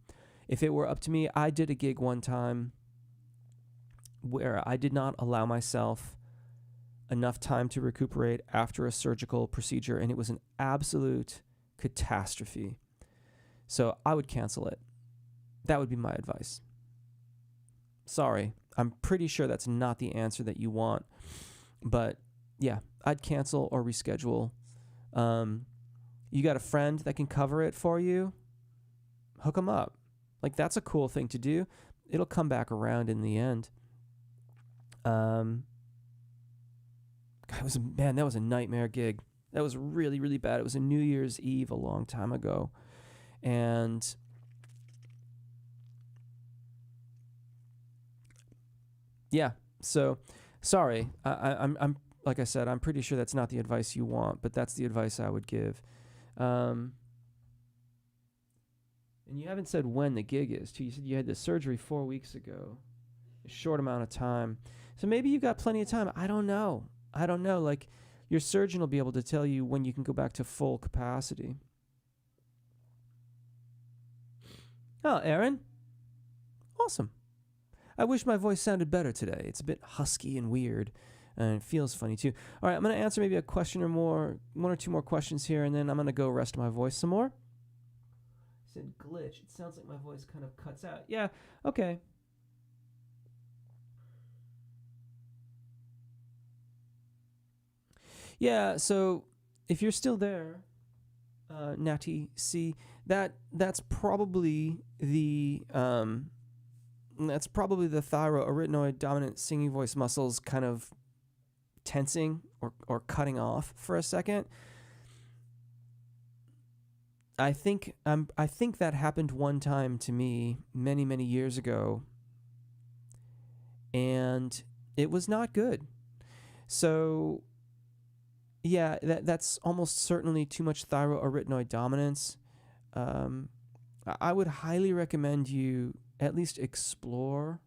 A: If it were up to me, I did a gig one time where I did not allow myself enough time to recuperate after a surgical procedure, and it was an absolute catastrophe. So I would cancel it. That would be my advice. Sorry, I'm pretty sure that's not the answer that you want, but yeah, I'd cancel or reschedule. You got a friend that can cover it for you? Hook them up. Like, that's a cool thing to do. It'll come back around in the end. That was a nightmare gig. That was really, really bad. It was a New Year's Eve a long time ago. And yeah, so sorry. I'm like I said, I'm pretty sure that's not the advice you want, but that's the advice I would give. And you haven't said when the gig is, too. You said you had the surgery 4 weeks ago, a short amount of time. So maybe you've got plenty of time. I don't know. Like, your surgeon will be able to tell you when you can go back to full capacity. Oh, Aaron. Awesome. I wish my voice sounded better today. It's a bit husky and weird, and it feels funny too. All right, I'm going to answer maybe a question or more, one or two more questions here, and then I'm going to go rest my voice some more. I said glitch. It sounds like my voice kind of cuts out. Yeah, okay. Yeah, so if you're still there, Natty C, that's probably the thyroarytenoid dominant singing voice muscles kind of tensing or cutting off for a second. I think that happened one time to me many, many years ago, and it was not good. So yeah, that's almost certainly too much thyroarytenoid dominance. I would highly recommend you at least explore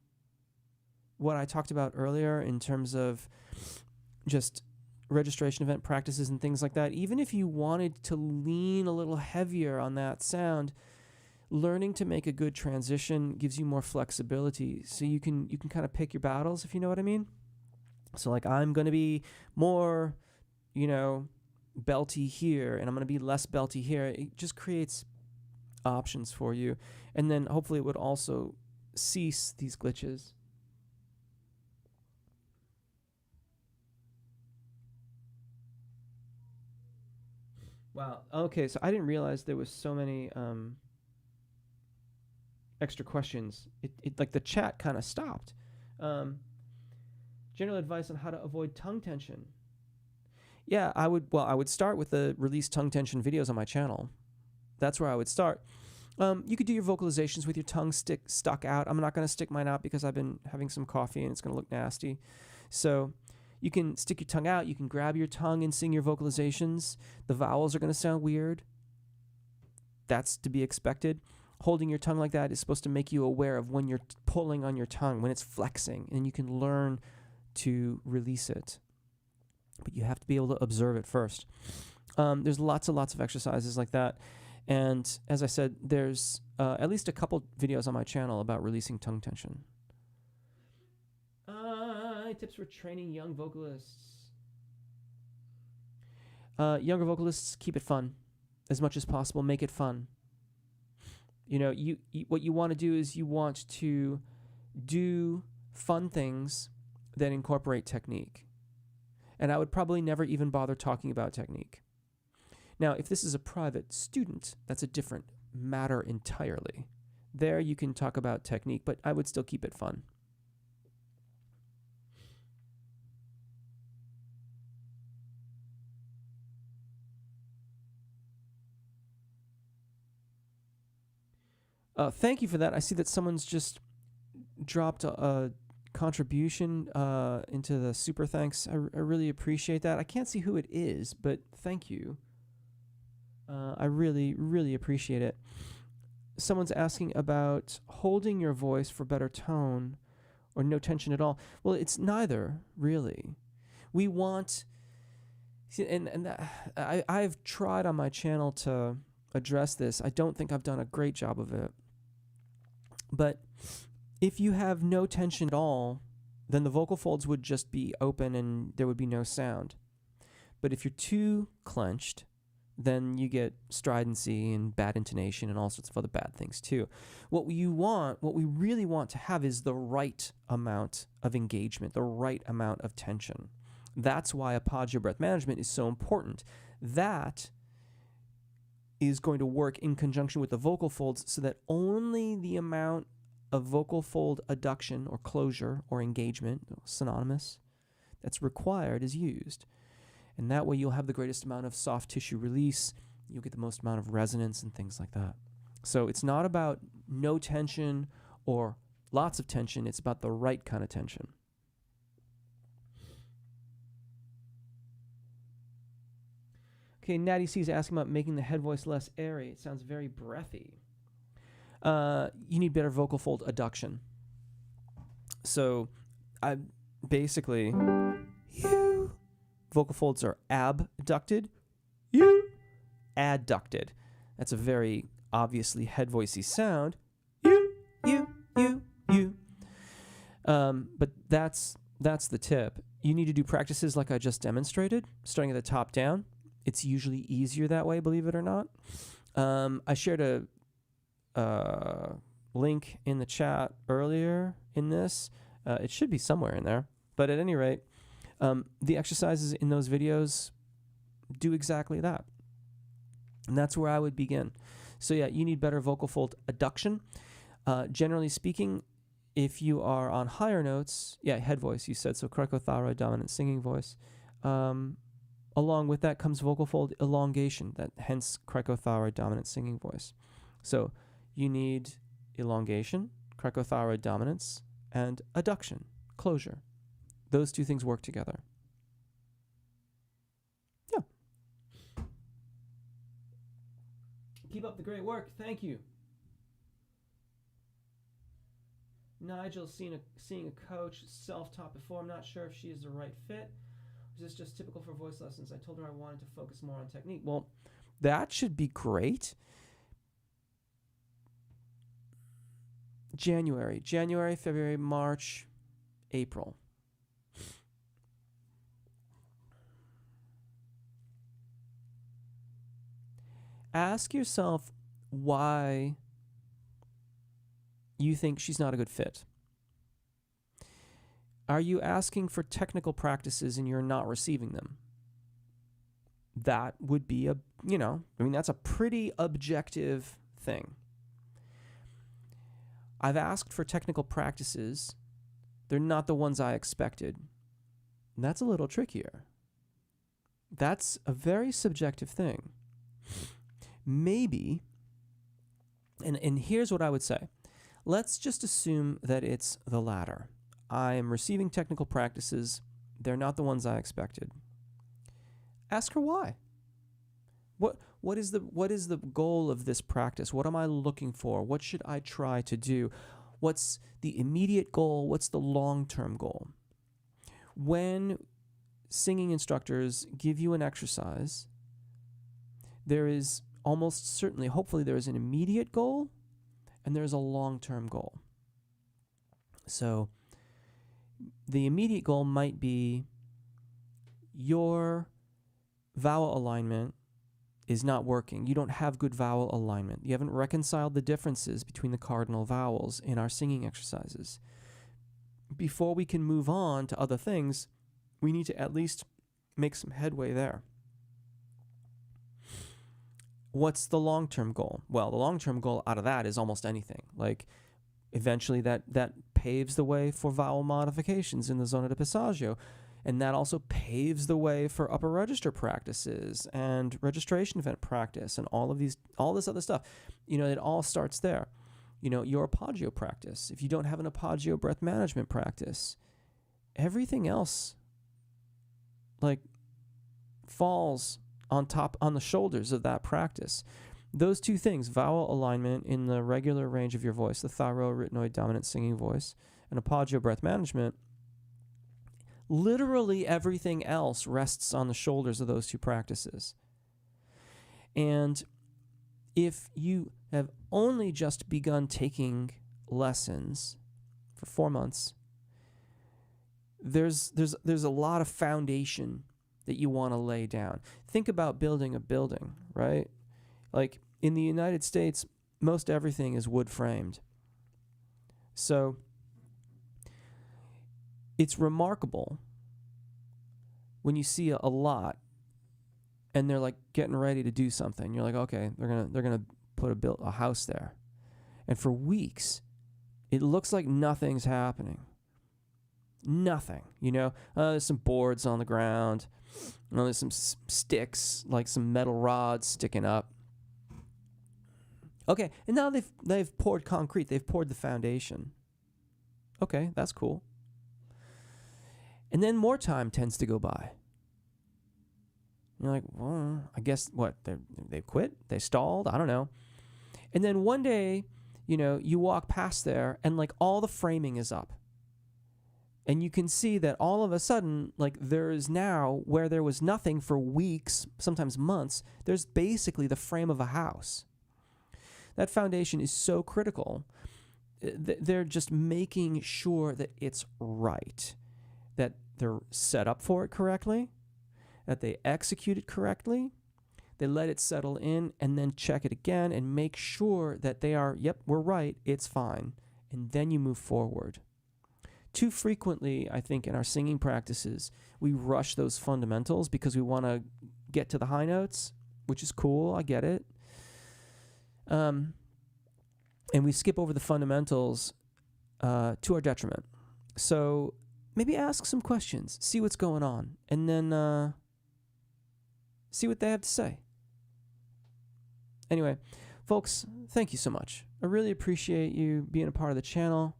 A: what I talked about earlier in terms of just registration event practices and things like that. Even if you wanted to lean a little heavier on that sound, learning to make a good transition gives you more flexibility. So you can kind of pick your battles, if you know what I mean. So like, I'm going to be more, belty here, and I'm going to be less belty here. It just creates options for you. And then hopefully it would also cease these glitches. Wow. Okay, so I didn't realize there was so many extra questions. It like the chat kind of stopped. General advice on how to avoid tongue tension. Yeah, I would start with the release tongue tension videos on my channel. That's where I would start. You could do your vocalizations with your tongue stuck out. I'm not going to stick mine out because I've been having some coffee and it's going to look nasty. So you can stick your tongue out. You can grab your tongue and sing your vocalizations. The vowels are going to sound weird. That's to be expected. Holding your tongue like that is supposed to make you aware of when you're pulling on your tongue, when it's flexing, and you can learn to release it. But you have to be able to observe it first. There's lots and lots of exercises like that. And as I said, there's at least a couple videos on my channel about releasing tongue tension. Tips for training young vocalists. Younger vocalists, keep it fun as much as possible. Make it fun. You know, what you want to do is you want to do fun things that incorporate technique. And I would probably never even bother talking about technique. Now, if this is a private student, that's a different matter entirely. There you can talk about technique, but I would still keep it fun. Thank you for that. I see that someone's just dropped a contribution into the super thanks. I really appreciate that. I can't see who it is, but thank you. I really, really appreciate it. Someone's asking about holding your voice for better tone or no tension at all. Well, it's neither, really. We want... See, I've tried on my channel to address this. I don't think I've done a great job of it. But if you have no tension at all, then the vocal folds would just be open and there would be no sound. But if you're too clenched, then you get stridency and bad intonation and all sorts of other bad things too. What we really want to have is the right amount of engagement, the right amount of tension. That's why apogeo breath management is so important. That is going to work in conjunction with the vocal folds so that only the amount of vocal fold adduction or closure or engagement, synonymous, that's required is used. And that way you'll have the greatest amount of soft tissue release, you'll get the most amount of resonance and things like that. So it's not about no tension or lots of tension, it's about the right kind of tension. Okay, Natty C is asking about making the head voice less airy. It sounds very breathy. You need better vocal fold adduction. So, basically, you vocal folds are abducted, you adducted. That's a very obviously head voicey sound. You. But that's the tip. You need to do practices like I just demonstrated, starting at the top down. It's usually easier that way, believe it or not. I shared a link in the chat earlier in this. It should be somewhere in there. But at any rate, the exercises in those videos do exactly that. And that's where I would begin. So yeah, you need better vocal fold adduction. Generally speaking, if you are on higher notes, head voice, you said, so cricothyroid dominant singing voice. Along with that comes vocal fold elongation, hence cricothyroid dominant singing voice. So you need elongation, cricothyroid dominance, and adduction, closure. Those two things work together. Yeah. Keep up the great work. Thank you. Nigel, seeing a coach, self-taught before. I'm not sure if she is the right fit. Is this just typical for voice lessons? I told her I wanted to focus more on technique. Well, that should be great. January, February, March, April. Ask yourself why you think she's not a good fit. Are you asking for technical practices and you're not receiving them? that would be that's a pretty objective thing. I've asked for technical practices. They're not the ones I expected. And that's a little trickier. That's a very subjective thing. Maybe, and here's what I would say. Let's just assume that it's the latter. I am receiving technical practices. They're not the ones I expected. Ask her why. What is the goal of this practice? What am I looking for? What should I try to do? What's the immediate goal? What's the long-term goal? When singing instructors give you an exercise, there is almost certainly, hopefully, there is an immediate goal and there's a long-term goal. So the immediate goal might be your vowel alignment is not working. You don't have good vowel alignment. You haven't reconciled the differences between the cardinal vowels in our singing exercises. Before we can move on to other things, we need to at least make some headway there. What's the long-term goal? Well, the long-term goal out of that is almost anything. Like, eventually that paves the way for vowel modifications in the zona de passaggio. And that also paves the way for upper register practices and registration event practice and all this other stuff. It all starts there. Your arpeggio practice. If you don't have an arpeggio breath management practice, everything else falls on the shoulders of that practice. Those two things, vowel alignment in the regular range of your voice, the thyroarytenoid dominant singing voice, and arpeggio breath management, literally everything else rests on the shoulders of those two practices. And if you have only just begun taking lessons for 4 months, there's a lot of foundation that you want to lay down. Think about building a building, right? Like in the United States, most everything is wood framed. So it's remarkable when you see a lot and they're like getting ready to do something. You're like, okay, they're gonna put a house there, and for weeks it looks like nothing's happening. Nothing, there's some boards on the ground, there's some sticks, like some metal rods sticking up. Okay, and now they've poured concrete, they've poured the foundation. Okay, that's cool. And then more time tends to go by. You're like, well, I guess what? They quit? They stalled? I don't know. And then one day, you walk past there and like all the framing is up. And you can see that all of a sudden, like there is now, where there was nothing for weeks, sometimes months, there's basically the frame of a house. That foundation is so critical. They're just making sure that it's right, that they're set up for it correctly, that they execute it correctly, they let it settle in, and then check it again and make sure that they are, yep, we're right, it's fine. And then you move forward. Too frequently, I think, in our singing practices, we rush those fundamentals because we want to get to the high notes, which is cool, I get it. And we skip over the fundamentals to our detriment. So maybe ask some questions, see what's going on, and then see what they have to say. Anyway, folks, thank you so much. I really appreciate you being a part of the channel.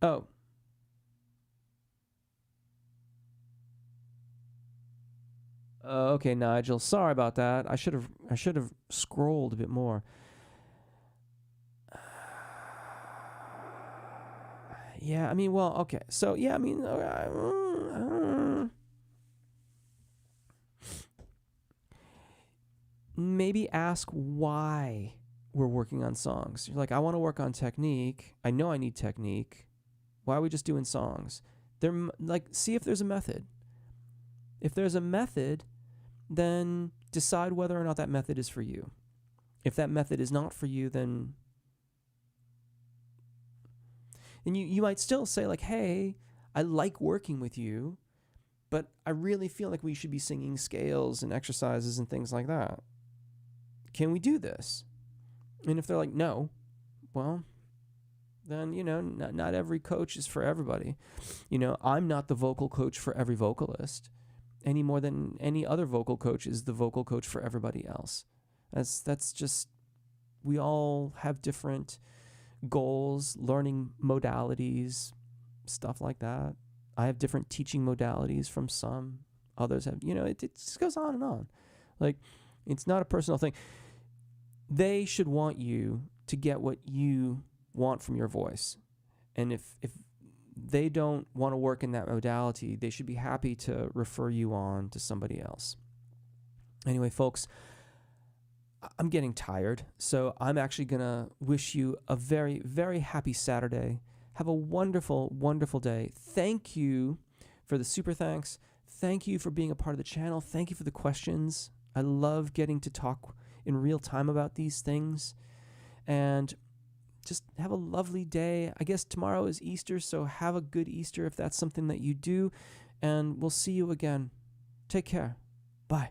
A: Oh. Okay, Nigel. Sorry about that. I should have scrolled a bit more. Yeah, I mean, well, okay. So, yeah, I mean, maybe ask why we're working on songs. You're like, I want to work on technique. I know I need technique. Why are we just doing songs? See if there's a method. If there's a method, then decide whether or not that method is for you. If that method is not for you, then you might still say like, hey, I like working with you, but I really feel like we should be singing scales and exercises and things like that. Can we do this? And if they're like, no, well, then, not every coach is for everybody. I'm not the vocal coach for every vocalist any more than any other vocal coach is the vocal coach for everybody else. That's just, we all have different goals, learning modalities, stuff like that. I have different teaching modalities from some. Others have, it just goes on and on. Like, it's not a personal thing. They should want you to get what you want from your voice. And if they don't want to work in that modality, they should be happy to refer you on to somebody else. Anyway, folks, I'm getting tired, so I'm actually going to wish you a very, very happy Saturday. Have a wonderful, wonderful day. Thank you for the super thanks. Thank you for being a part of the channel. Thank you for the questions. I love getting to talk in real time about these things. And just have a lovely day. I guess tomorrow is Easter, so have a good Easter if that's something that you do. And we'll see you again. Take care. Bye.